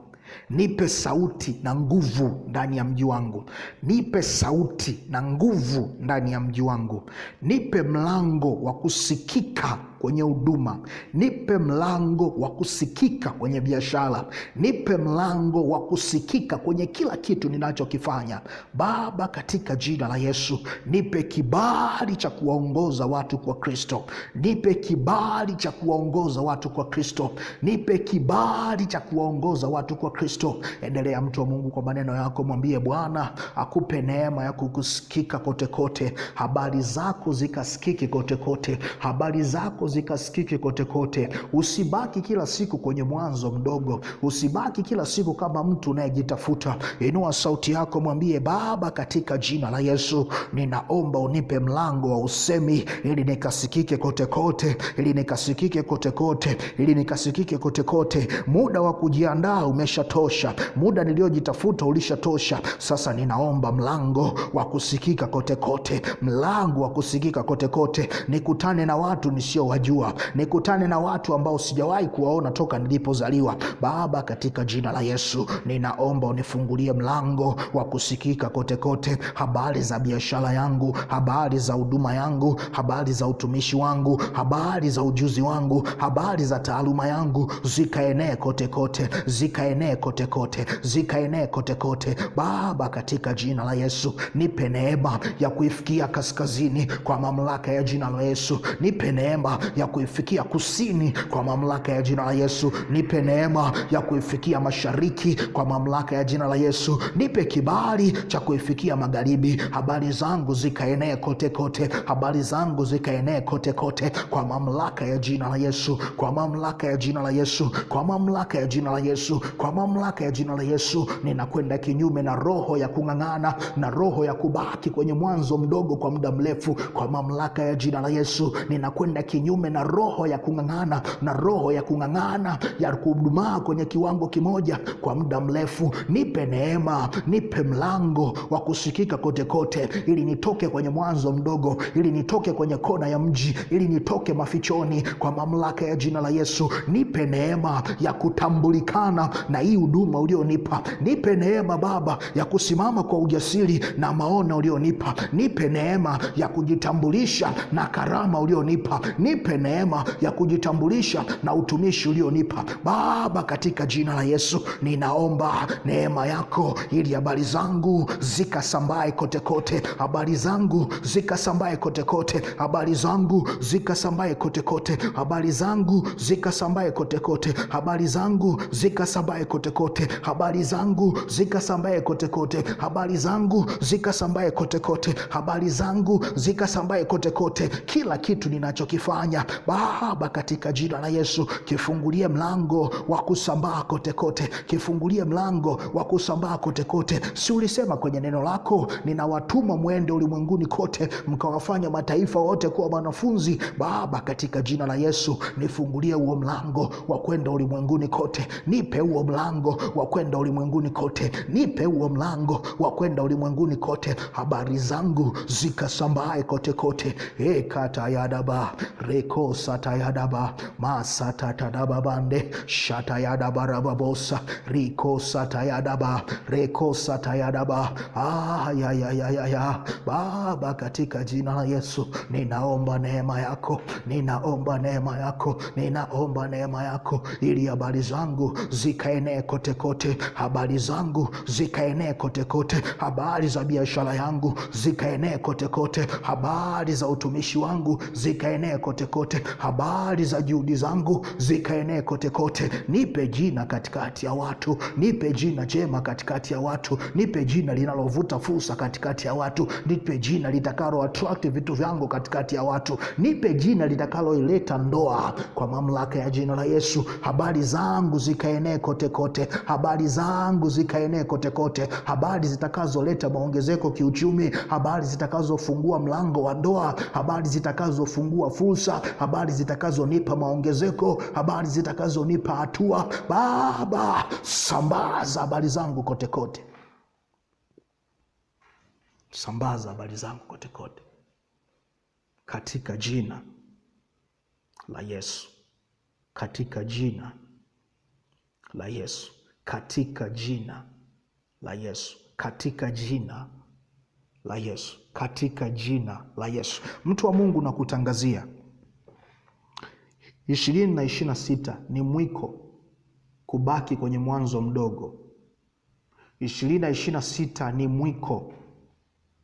Nipe sauti na nguvu ndani ya mji wangu. Nipe sauti na nguvu ndani ya mji wangu. Nipe mlango wa kusikika kwenye huduma. Nipe mlango wa kusikika kwenye biashara. Nipe mlango wa kusikika kwenye kila kitu ninachokifanya. Baba, katika jina la Yesu, nipe kibali cha kuwaongoza watu kwa Kristo. Nipe kibali cha kuwaongoza watu kwa Kristo. Nipe kibali cha kuwaongoza watu kwa Kristo. Endelea mtu wa Mungu kwa maneno yako, mwambie Bwana akupe neema ya kukusikika kote kote. Habari zako zikasikike kote kote. Habari zako zikasikike kote kote. Usibaki kila siku kwenye mwanzo mdogo. Usibaki kila siku kama mtu unayejitafuta. Inua sauti yako, mwambie Baba, katika jina la Yesu, ninaomba unipe mlango wa usemi ili nikasikike kote kote, ili nikasikike kote kote, ili nikasikike kote kote. Muda wa kujiandaa umeshatosha. Muda niliojitafuta ulishatosha. Sasa ninaomba mlango wa kusikika kote kote. Mlango wa kusikika kote kote. Nikutane na watu nisiowajua. Nikutane na watu ambao sijawahi kuwaona toka nilipozaliwa. Baba, katika jina la Yesu, ninaomba unifungulie mlango wa kusikika kote kote. Habari za biashara yangu, habari za huduma yangu, habari za utumishi wangu, habari za ujuzi wangu, habari za taaluma yangu zikaenee kote kote. Zikaenee kote kote. Zikaenee kote kote. Baba, katika jina la Yesu, nipe neema ya kuifikia kaskazini kwa mamlaka ya jina la Yesu. Nipe neema ya kuifikia kusini kwa mamlaka ya jina la Yesu. Nipe neema ya kuifikia mashariki kwa mamlaka ya jina la Yesu. Nipe kibali cha kuifikia magharibi. Habari zangu zikaenee kote kote. Habari zangu zikaenee kote kote kwa mamlaka ya jina la Yesu. Kwa mamlaka ya jina la Yesu. Kwa mamlaka ya jina la Yesu. Kwa mamlaka ya jina la Yesu. Ninakwenda kinyume na roho ya kung'ang'ana na roho ya kubaki kwenye mwanzo mdogo kwa muda mrefu. Kwa mamlaka ya jina la Yesu, ninakwenda kinyume na roho ya kung'ang'ana na roho ya kung'ang'ana ya kudumaa kwenye kiwango kimoja kwa muda mrefu. Nipe neema, nipe mlango wa kusikika kote kote, ili nitoke kwenye mwanzo mdogo, ili nitoke kwenye kona ya mji, ili nitoke mafichoni kwa mamlaka ya jina la Yesu. Nipe neema ya kutambulikana na hii huduma ulionipa. Nipe neema Baba ya kusimama kwa ujasiri na maono ulionipa. Nipe neema ya kujitambulisha na karama ulionipa. Nipe nipe neema ya kujitambulisha na utumishi ulionipa. Baba, katika jina la Yesu ninaomba neema yako ili habari zangu zikasambae kote kote, habari zangu zikasambae kote kote, habari zangu zikasambae kote kote, habari zangu zikasambae kote kote, habari zangu zikasambae kote kote, habari zangu zikasambae kote kote, habari zangu zikasambae kote kote, habari zangu zikasambae kote kote. Kila kitu ninachokifanya Baba, katika jina la Yesu, kifungulie mlango wa kusambaa kote kote, kifungulie mlango wa kusambaa kote kote. Si ulisema kwenye neno lako, ninawatuma mwende ulimwenguni kote mkawafanya mataifa wote kuwa wanafunzi? Baba, katika jina la Yesu, nifungulie huo mlango wa kwenda ulimwenguni kote. Nipe huo mlango wa kwenda ulimwenguni kote, nipe huo mlango wa kwenda ulimwenguni kote. Habari zangu zikasambae kote kote. Kata yadaba reko sata yadaba masata tadaba bande shata yadaba rababosa riko sata yadaba reko sata yadaba. Ya Baba, katika jina la Yesu ninaomba neema yako, ninaomba neema yako, ninaomba neema yako ili habari zangu zikaenee kote kote, habari zangu zikaenee kote kote, habari za biashara yangu zikaenee kote kote, habari za utumishi wangu zikaenee kote kote, habari za juhudi zangu zikaenee kote kote. Nipe jina katikati ya watu, nipe jina jema katikati ya watu, nipe jina linalovuta fursa katikati ya watu, nipe jina litakalo attract vitu vyangu katikati ya watu, nipe jina litakalo ileta ndoa kwa mamlaka ya jina la Yesu. Habari zangu zikaenee kote kote, habari zangu zikaenee kote kote, habari zitakazoleta maongezeko kiuchumi, habari zitakazofungua mlango wa ndoa, habari zitakazofungua fursa, habari zitakazonipa maongezeko, habari zitakazonipa hatua. Baba, sambaza habari zangu kote kote, sambaza habari zangu kote kote, katika jina la Yesu, katika jina la Yesu, katika jina la Yesu, katika jina la Yesu, katika jina la Yesu. Mtu wa Mungu, na kutangazia 2026 ni mwiko kubaki kwenye mwanzo mdogo. 2026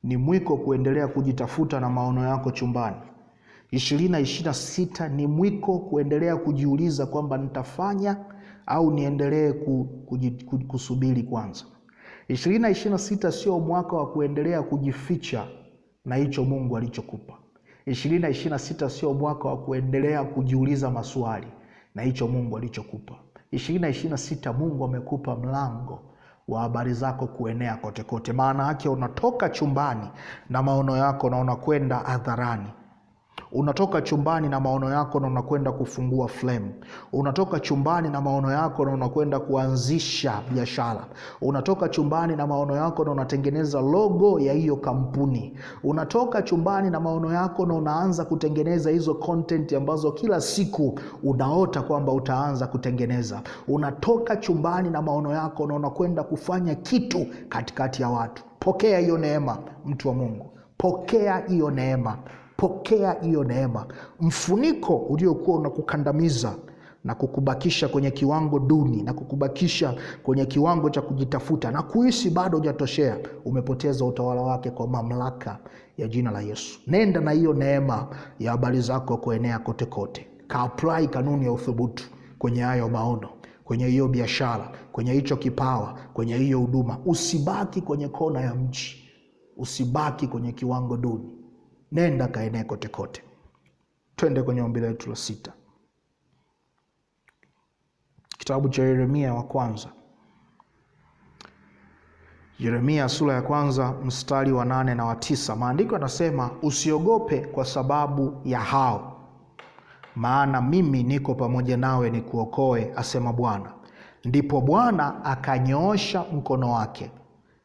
ni mwiko kuendelea kujitafuta na maono yako chumbani. 2026 ni mwiko kuendelea kujiuliza kwamba nitafanya au niendelee kusubiri kwanza. 2026 sio mwaka wa kuendelea kujificha na hicho Mungu alichokupa. 2026 sio mwaka wa kuendelea kujiuliza maswali na hicho Mungu alichokupa. 2026 Mungu amekupa mlango wa habari zako kuenea kote kote. Maana yake unatoka chumbani na maono yako na unakwenda hadharani. Unatoka chumbani na maono yako na unakwenda kufungua flame. Unatoka chumbani na maono yako na unakwenda kuanzisha biashara. Unatoka chumbani na maono yako na unatengeneza logo ya hiyo kampuni. Unatoka chumbani na maono yako na unaanza kutengeneza hizo content ambazo kila siku unaota kwamba utaanza kutengeneza. Unatoka chumbani na maono yako na unakwenda kufanya kitu katikati ya watu. Pokea hiyo neema, mtu wa Mungu. Pokea hiyo neema. Pokea hiyo neema. Mfuniko uliokuwa unakukandamiza na kukubakisha kwenye kiwango duni na kukubakisha kwenye kiwango cha kujitafuta na kuishi bado hujatoshea, umepoteza utawala wake kwa mamlaka ya jina la Yesu. Nenda na hiyo neema ya habari zako kuenea kote kote. Ka-apply kanuni ya uthubutu kwenye hayo maono, kwenye hiyo biashara, kwenye hicho kipawa, kwenye hiyo huduma. Usibaki kwenye kona ya mji, usibaki kwenye kiwango duni. Nenda kaenee kote kote. Twende kwenye ombi letu la 6. Kitabu cha Yeremia wa kwanza. Yeremia sura ya kwanza mstari wa 8 na wa 9. Maandiko yanasema, usiogope kwa sababu ya hao, maana mimi niko pamoja nawe nikuokoe, asema Bwana. Ndipo Bwana akanyoosha mkono wake,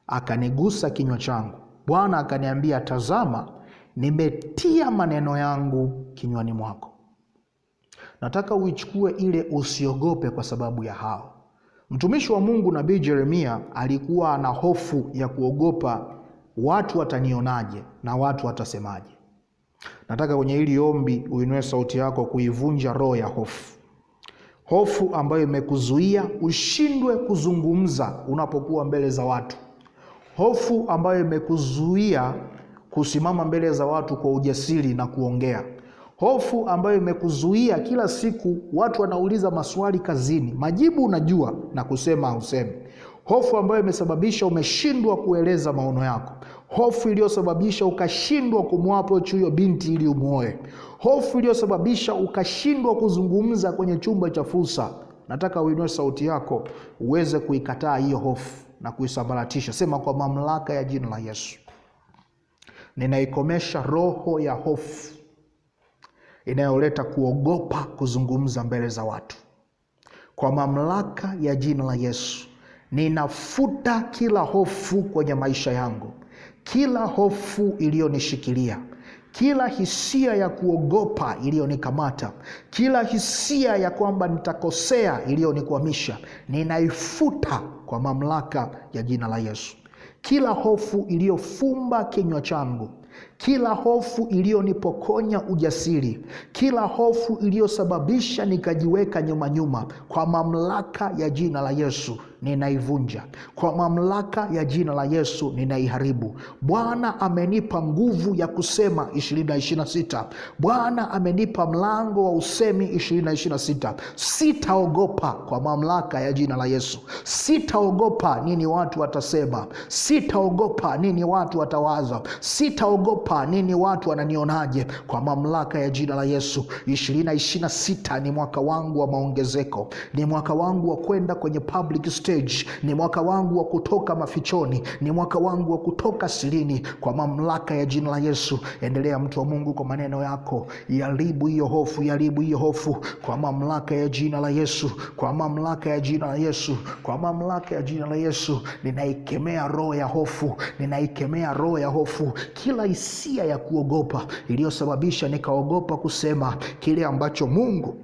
akanigusa kinywa changu. Bwana akaniambia, tazama, nimetia maneno yangu kinywani mwako. Nataka uichukue ile usiogope kwa sababu ya hao. Mtumishi wa Mungu nabii Yeremia alikuwa na hofu ya kuogopa watu watanionaje na watu watasemaje. Nataka kwenye hili ombi uinue sauti yako kuivunja roho ya hofu. Hofu ambayo imekuzuia ushindwe kuzungumza unapokuwa mbele za watu. Hofu ambayo imekuzuia kusimama mbele za watu kwa ujasiri na kuongea. Hofu ambayo imekuzuia kila siku watu wanauliza maswali kazini, majibu unajua na kusema hausemi. Hofu ambayo imesababisha umeshindwa kueleza maono yako. Hofu iliyosababisha ukashindwa kumwaproach huyo binti ili umuoe. Hofu iliyosababisha ukashindwa kuzungumza kwenye chumba cha fursa. Nataka uinue sauti yako uweze kuikataa hiyo hofu na kuisambaratisha. Sema, kwa mamlaka ya jina la Yesu, ninaikomesha roho ya hofu inayoleta kuogopa kuzungumza mbele za watu. Kwa mamlaka ya jina la Yesu, ninafuta kila hofu kwenye maisha yangu, kila hofu iliyonishikilia, kila hisia ya kuogopa iliyonikamata, kila hisia ya kwamba nitakosea iliyonikwamisha, ninaifuta kwa mamlaka ya jina la Yesu. Kila hofu iliyofumba kinywa changu, kila hofu iliyonipokonya ujasiri, kila hofu iliyosababisha nikajiweka nyuma, kwa mamlaka ya jina la Yesu ninaivunja. Kwa mamlaka ya jina la Yesu ninaiharibu. Bwana amenipa nguvu ya kusema 2026. Bwana amenipa mlango wa usemi 2026. Sitaogopa kwa mamlaka ya jina la Yesu. Sitaogopa nini watu watasema. Sitaogopa nini watu watawaza. Sitaogopa nini watu wananionaje. Kwa mamlaka ya jina la Yesu, 2026 ni mwaka wangu wa maongezeko. Ni mwaka wangu wa kwenda kwenye public stage. Ni mwaka wangu wa kutoka mafichoni. Ni mwaka wangu wa kutoka sirini. Kwa mamlaka ya jina la Yesu. Endelea mtu wa Mungu kwa maneno yako. Yaribu hiyo hofu, yaribu hiyo hofu. Kwa mamlaka ya jina la Yesu. Kwa mamlaka ya jina la Yesu. Kwa mamlaka ya jina la Yesu. Ninaikemea roho ya hofu. Ninaikemea roho ya hofu. Kila hisia ya kuogopa iliyosababisha nikaogopa kusema kile ambacho Mungu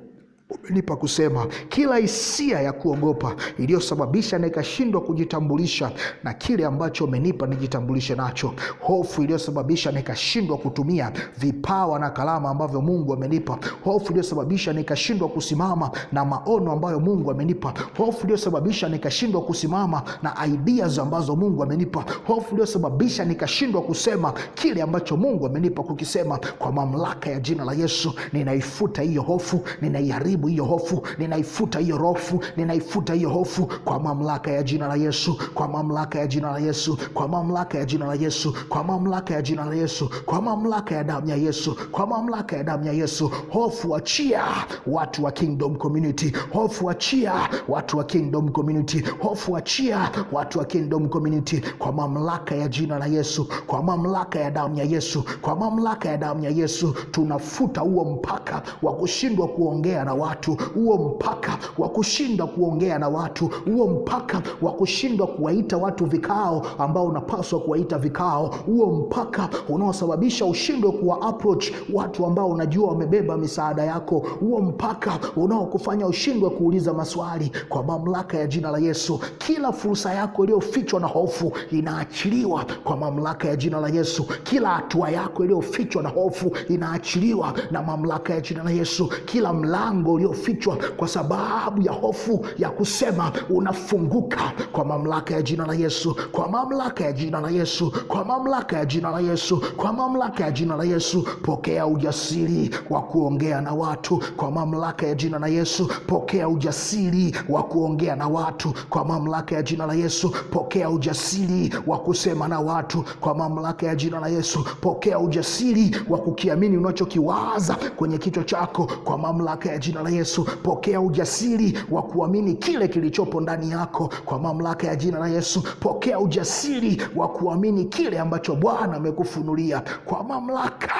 umenipa kusema. Kila hisia ya kuogopa iliyosababisha nikashindwa kujitambulisha na kile ambacho umenipa nijitambulishe nacho. Hofu iliyosababisha nikashindwa kutumia vipawa na kalama ambavyo Mungu amenipa. Hofu iliyosababisha nikashindwa kusimama na maono ambayo Mungu amenipa. Hofu iliyosababisha nikashindwa kusimama na ideas ambazo Mungu amenipa. Hofu iliyosababisha nikashindwa kusema kile ambacho Mungu amenipa kukisema. Kwa mamlaka ya jina la Yesu ninaifuta hiyo hofu, ninaiharibu hiyo hofu, ninaifuta hiyo hofu, ninaifuta hiyo hofu kwa mamlaka ya jina la Yesu. Kwa mamlaka ya jina la Yesu. Kwa mamlaka ya jina la Yesu. Kwa mamlaka ya jina la Yesu. Kwa mamlaka ya damu ya Yesu. Kwa mamlaka ya damu ya Yesu. Hofu achia watu wa Kingdom Community. Hofu achia watu wa Kingdom Community. Hofu achia watu wa Kingdom Community. Kwa mamlaka ya jina la Yesu. Kwa mamlaka ya damu ya Yesu. Kwa mamlaka ya damu ya Yesu. Tunafuta huo mpaka wa kushindwa kuongea na watu, huo mpaka wa kushindwa kuongea na watu, huo mpaka wa kushindwa kuwaita watu vikao ambao unapaswa kuwaita vikao, huo mpaka unaosababisha ushindwe kuwa approach watu ambao unajua wamebeba misaada yako, huo mpaka unaokufanya ushindwe kuuliza maswali. Kwa mamlaka ya jina la Yesu, kila fursa yako iliyofichwa na hofu inaachiliwa kwa mamlaka ya jina la Yesu. Kila hatua yako iliyofichwa na hofu inaachiliwa na mamlaka ya jina la Yesu. Kila mlango uliofichwa kwa sababu ya hofu ya kusema unafunguka kwa mamlaka ya jina la Yesu. Kwa mamlaka ya jina la Yesu. Kwa mamlaka ya jina la Yesu. Kwa mamlaka ya jina la Yesu. Pokea ujasiri wa kuongea na watu kwa mamlaka ya jina la Yesu. Pokea ujasiri wa kuongea na watu kwa mamlaka ya jina la Yesu. Pokea ujasiri wa kusema na watu kwa mamlaka ya jina la Yesu. Pokea ujasiri wa kukiamini unachokiwaza kwenye kichwa chako kwa mamlaka ya jina la Yesu. Pokea ujasiri wa kuamini kile kilichopo ndani yako kwa mamlaka ya jina la Yesu. Pokea ujasiri wa kuamini kile ambacho Bwana amekufunulia kwa mamlaka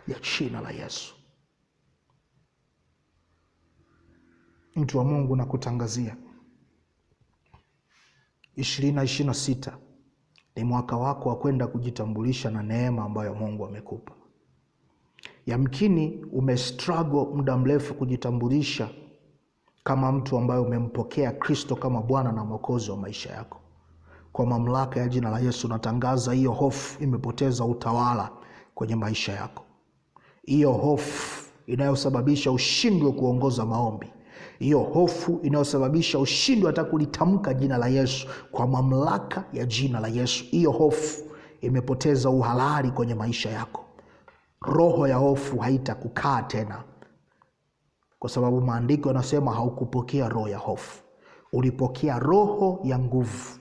ya jina la Yesu. Mtu wa Mungu, na kutangazia 2026 ni mwaka wako wa kwenda kujitambulisha na neema ambayo Mungu amekupa. Yamkini umestruggle muda mrefu kujitambulisha kama mtu ambaye umempokea Kristo kama Bwana na Mwokozi wa maisha yako. Kwa mamlaka ya jina la Yesu natangaza hiyo hofu imepoteza utawala kwenye maisha yako. hiyo hofu inayosababisha ushindwe kuongoza maombi, hiyo hofu inayosababisha ushindwe hata kulitamka jina la Yesu kwa mamlaka ya jina la Yesu, hiyo hofu imepoteza uhalali kwenye maisha yako. Roho ya hofu haitakukaa tena, kwa sababu maandiko yanasema haukupokea roho ya hofu, ulipokea roho ya nguvu.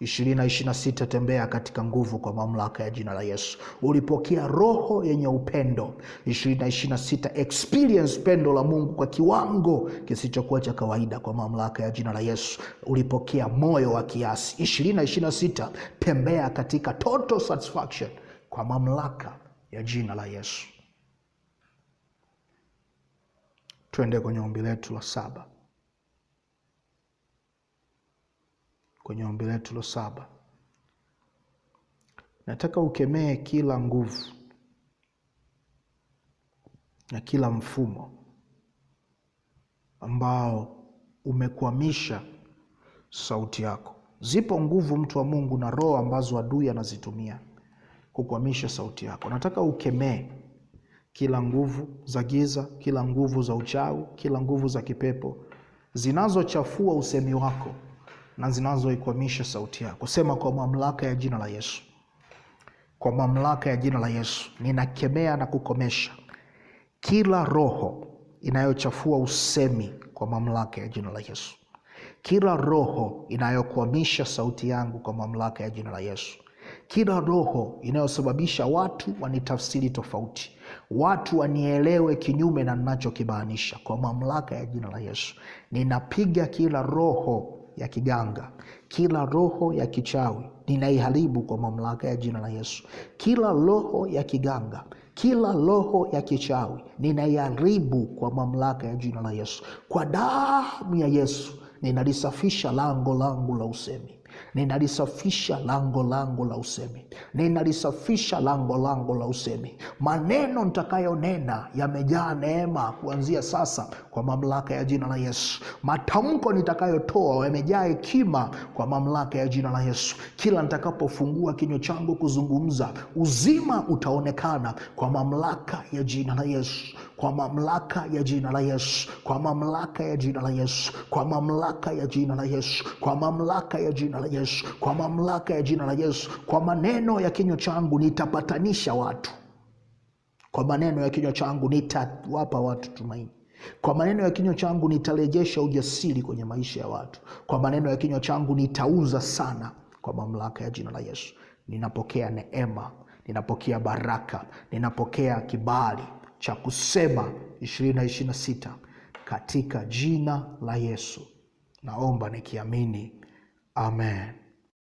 2026 tembea katika nguvu kwa mamlaka ya jina la Yesu. Ulipokea roho yenye upendo. 2026 experience pendo la Mungu kwa kiwango kisichokuwa cha kawaida kwa mamlaka ya jina la Yesu. Ulipokea moyo wa kiasi. 2026 tembea katika total satisfaction kwa mamlaka ya jina la Yesu. Tuende kwenye ombi letu la 7. Kwenye ombi letu la 7, nataka ukemee kila nguvu na kila mfumo ambao umekwamisha sauti yako. Zipo nguvu, mtu wa Mungu, na roho ambazo adui anazitumia kukwamisha sauti yako. Nataka ukemee kila nguvu za giza, kila nguvu za uchawi, kila nguvu za kipepo zinazochafua usemi wako na zinazoikwamisha sauti yako. Sema kwa mamlaka ya jina la Yesu. Kwa mamlaka ya jina la Yesu, ninakemea na kukomesha kila roho inayochafua usemi kwa mamlaka ya jina la Yesu. Kila roho inayokwamisha sauti yangu kwa mamlaka ya jina la Yesu. Kila roho inayosababisha watu wanitafsiri tofauti, watu wanielewe kinyume na ninachokimaanisha, kwa mamlaka ya jina la Yesu, ninapiga kila roho ya kiganga, kila roho ya kichawi ninaiharibu kwa mamlaka ya jina la Yesu. Kila roho ya kiganga, kila roho ya kichawi ninaiharibu kwa mamlaka ya jina la Yesu. Kwa damu ya Yesu ninalisafisha lango langu la usemi. Ninalisafisha lango langu la usemi. Ninalisafisha lango langu la usemi. Maneno nitakayonena yamejaa neema kuanzia sasa kwa mamlaka ya jina la Yesu. Matamko nitakayotoa yamejaa hekima kwa mamlaka ya jina la Yesu. Kila nitakapofungua kinywa changu kuzungumza, uzima utaonekana kwa mamlaka ya jina la Yesu. Kwa mamlaka ya jina la Yesu. Kwa mamlaka ya jina la Yesu. Kwa mamlaka ya jina la Yesu. Kwa mamlaka ya jina la Yesu. Kwa mamlaka ya jina la Yesu. Kwa maneno ya kinywa changu nitapatanisha watu. Kwa maneno ya kinywa changu nitawapa watu tumaini. Kwa maneno ya kinywa changu nitarejesha ujasiri kwenye maisha ya watu. Kwa maneno ya kinywa changu nitauza sana kwa mamlaka ya jina la Yesu. Ninapokea neema, ninapokea baraka, ninapokea kibali cha kusema 2026 katika jina la Yesu. Naomba nikiamini. Amen.